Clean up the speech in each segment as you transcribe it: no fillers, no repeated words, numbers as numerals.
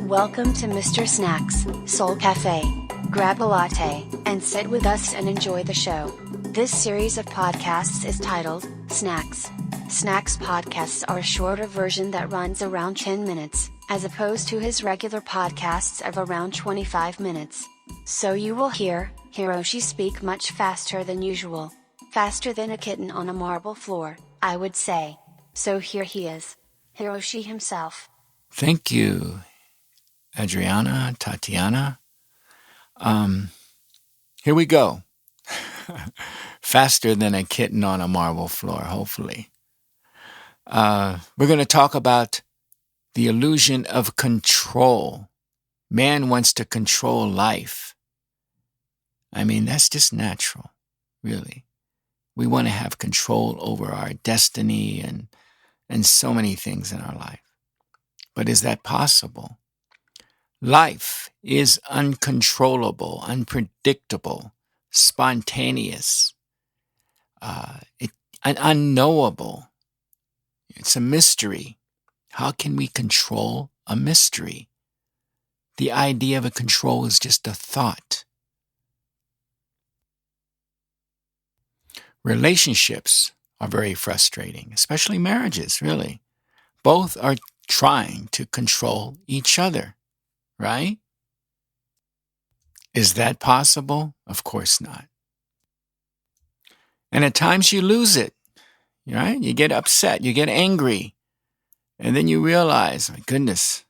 Welcome to Mr.SNACKS Soul Cafe. Grab a latte and sit with us and enjoy the show. This series of podcasts is titled Snacks. Snacks podcasts are a shorter version that runs around 10 minutes, as opposed to his regular podcasts of around 25 minutes. So you will hear Hiroshi speak much faster than usual. Faster than a kitten on a marble floor, I would say. So here he is, Hiroshi himself. Thank you, Adriana, Tatiana. Here we go. Faster than a kitten on a marble floor, hopefully. We're going to talk about the illusion of control. Man wants to control life. I mean, that's just natural, really. We want to have control over our destiny and so many things in our life. But is that possible? Life is uncontrollable, unpredictable, spontaneous, unknowable. It's a mystery. How can we control a mystery? The idea of a control is just a thought. Relationships are very frustrating, especially marriages, really. Both are trying to control each other, right? Is that possible? Of course not. And at times you lose it, right? You get upset, you get angry, and then you realize, my goodness,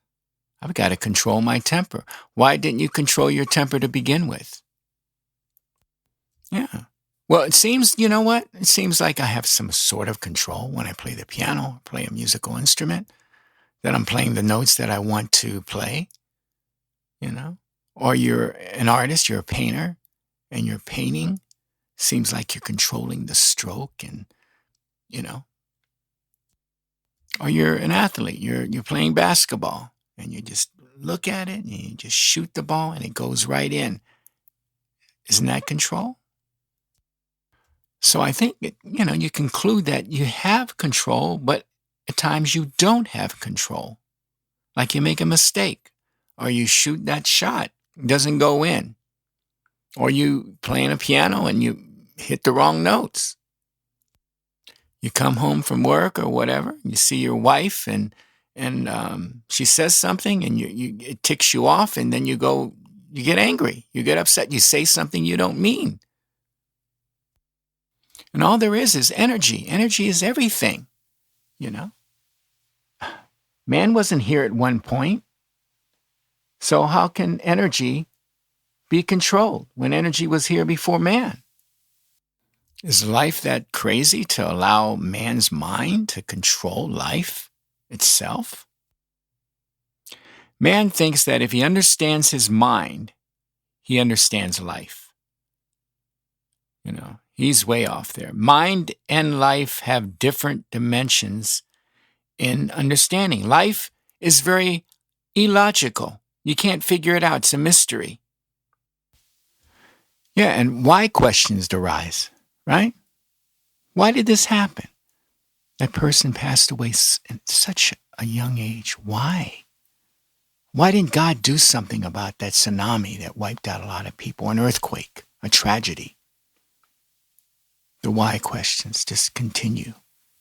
I've got to control my temper. Why didn't you control your temper to begin with? Yeah. Well, it seems, you know what? It seems like I have some sort of control when I play the piano, play a musical instrument, that I'm playing the notes that I want to play, you know? Or you're an artist, you're a painter, and you're painting. Seems like you're controlling the stroke and, you know. Or you're an athlete, you're playing basketball, and you just look at it and you just shoot the ball and it goes right in. Isn't that control? So I think, you conclude that you have control, but at times you don't have control. Like you make a mistake, or you shoot that shot, it doesn't go in. Or you playing a piano and you hit the wrong notes. You come home from work or whatever, you see your wife and she says something and it ticks you off, and then you get angry, you get upset, you say something you don't mean. And all there is energy. Energy is everything, Man wasn't here at one point. So how can energy be controlled when energy was here before man? Is life that crazy to allow man's mind to control life itself? Man thinks that if he understands his mind, he understands life. He's way off there. Mind and life have different dimensions in understanding. Life is very illogical. You can't figure it out. It's a mystery. Yeah, and why questions arise, right? Why did this happen? That person passed away at such a young age. Why? Why didn't God do something about that tsunami that wiped out a lot of people, an earthquake, a tragedy? The why questions just continue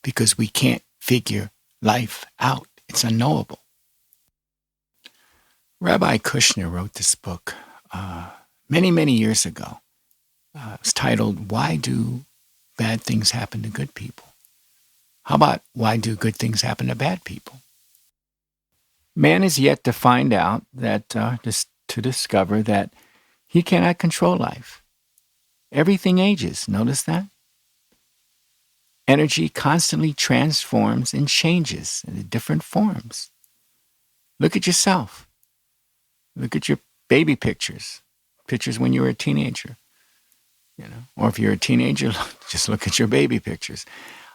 because we can't figure life out. It's unknowable. Rabbi Kushner wrote this book many, many years ago. It was titled, Why Do Bad Things Happen to Good People? How about why do good things happen to bad people? Man is yet to find out that, to discover that he cannot control life. Everything ages. Notice that? Energy constantly transforms and changes into different forms. Look at yourself. Look at your baby pictures when you were a teenager. Or if you're a teenager, just look at your baby pictures.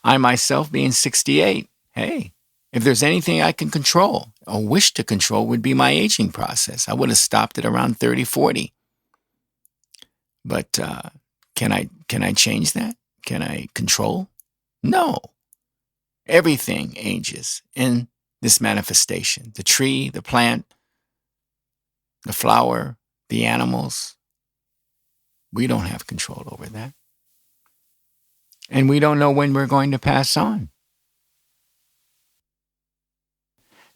I myself being 68, hey, if there's anything I can control or wish to control would be my aging process. I would have stopped at around 30, 40. But can I change that? Can I control? No. Everything ages in this manifestation. The tree, the plant, the flower, the animals. We don't have control over that. And we don't know when we're going to pass on.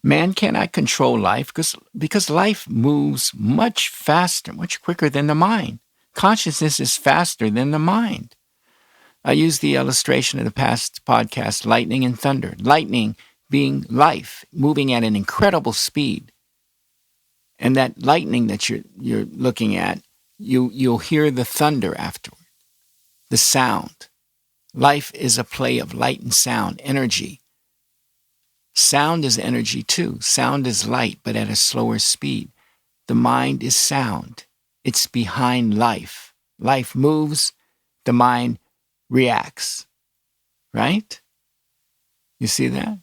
Man cannot control life because life moves much faster, much quicker than the mind. Consciousness is faster than the mind. I used the illustration of the past podcast, lightning and thunder. Lightning being life, moving at an incredible speed. And that lightning that you're looking at, you'll hear the thunder afterward, the sound. Life is a play of light and sound, energy. Sound is energy too. Sound is light, but at a slower speed. The mind is sound. It's behind life. Life moves, the mind reacts. Right? You see that?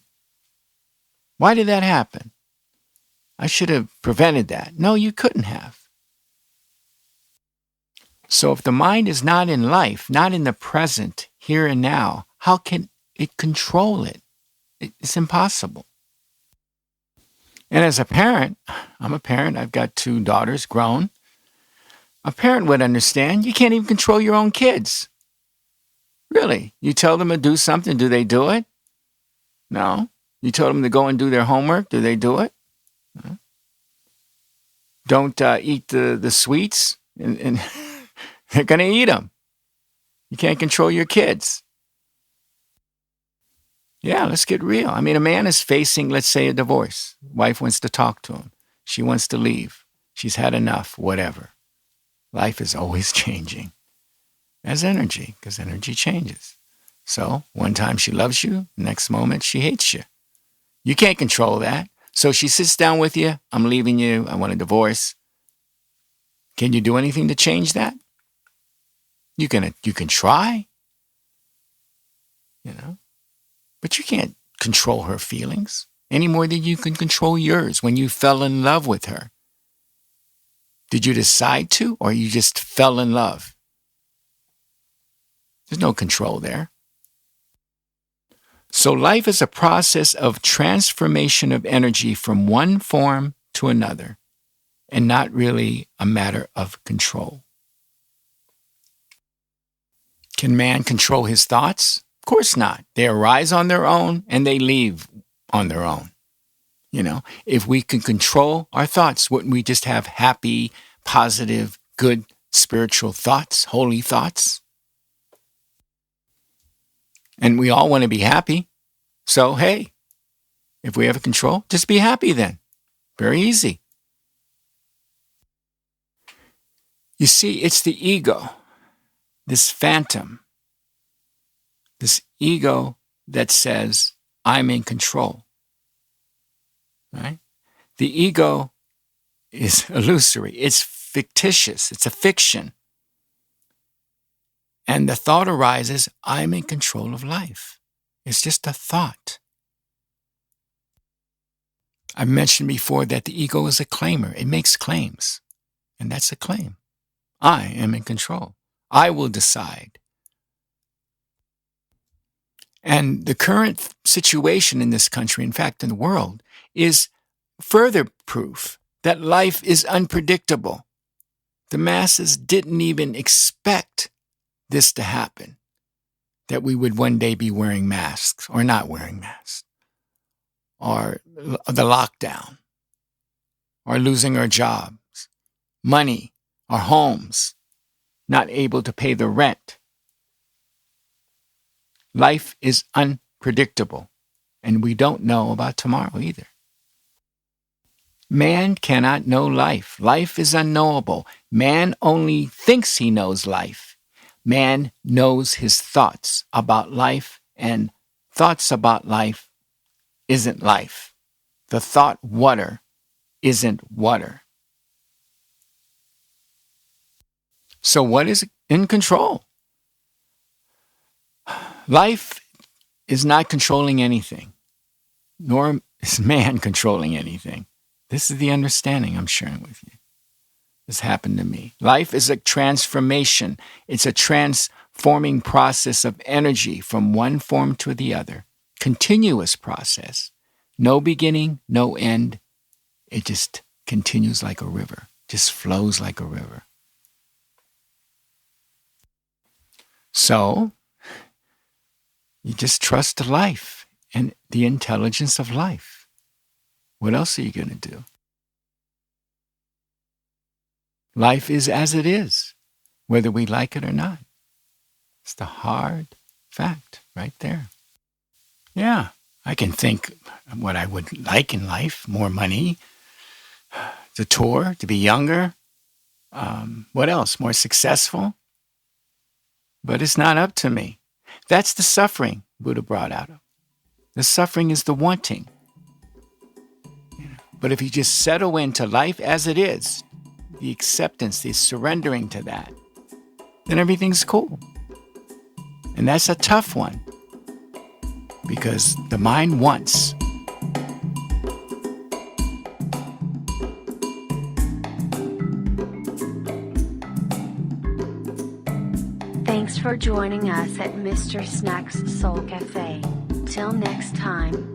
Why did that happen? I should have prevented that. No, you couldn't have. So if the mind is not in life, not in the present, here and now, how can it control it? It's impossible. And as a parent, I'm a parent, I've got 2 daughters grown. A parent would understand you can't even control your own kids. Really? You tell them to do something, do they do it? No. You told them to go and do their homework, do they do it? No. Don't eat the sweets, and they're going to eat them. You can't control your kids. Yeah, let's get real. I mean, a man is facing, let's say, a divorce. Wife wants to talk to him. She wants to leave. She's had enough, whatever. Life is always changing. As energy, because energy changes. So one time she loves you, next moment she hates you. You can't control that. So she sits down with you. I'm leaving you. I want a divorce. Can you do anything to change that? You can try. But you can't control her feelings any more than you can control yours when you fell in love with her. Did you decide to, or you just fell in love? There's no control there. So life is a process of transformation of energy from one form to another, and not really a matter of control. Can man control his thoughts? Of course not. They arise on their own and they leave on their own. If we can control our thoughts, wouldn't we just have happy, positive, good, spiritual thoughts, holy thoughts? And we all want to be happy. So, hey, if we have control, just be happy then. Very easy. You see, it's the ego, this phantom, this ego that says, I'm in control. Right? The ego is illusory. It's fictitious. It's a fiction. And the thought arises, I'm in control of life. It's just a thought. I've mentioned before that the ego is a claimer. It makes claims. And that's a claim. I am in control. I will decide. And the current situation in this country, in fact, in the world, is further proof that life is unpredictable. The masses didn't even expect this to happen, that we would one day be wearing masks or not wearing masks, or the lockdown, or losing our jobs, money, our homes, not able to pay the rent. Life is unpredictable, and we don't know about tomorrow either. Man cannot know life. Life is unknowable. Man only thinks he knows life. Man knows his thoughts about life, and thoughts about life isn't life. The thought water isn't water. So what is in control? Life is not controlling anything, nor is man controlling anything. This is the understanding I'm sharing with you. This happened to me. Life is a transformation. It's a transforming process of energy from one form to the other. Continuous process. No beginning, no end. It just continues like a river. just flows like a river. So, you just trust life and the intelligence of life. What else are you going to do? Life is as it is, whether we like it or not. It's the hard fact right there. Yeah, I can think what I would like in life: more money, to tour, to be younger. What else? More successful. But it's not up to me. That's the suffering Buddha brought out of. The suffering is the wanting. But if you just settle into life as it is, the acceptance, the surrendering to that, then everything's cool. And that's a tough one, because the mind wants. Thanks for joining us at Mr. Snacks Soul Cafe. Till next time.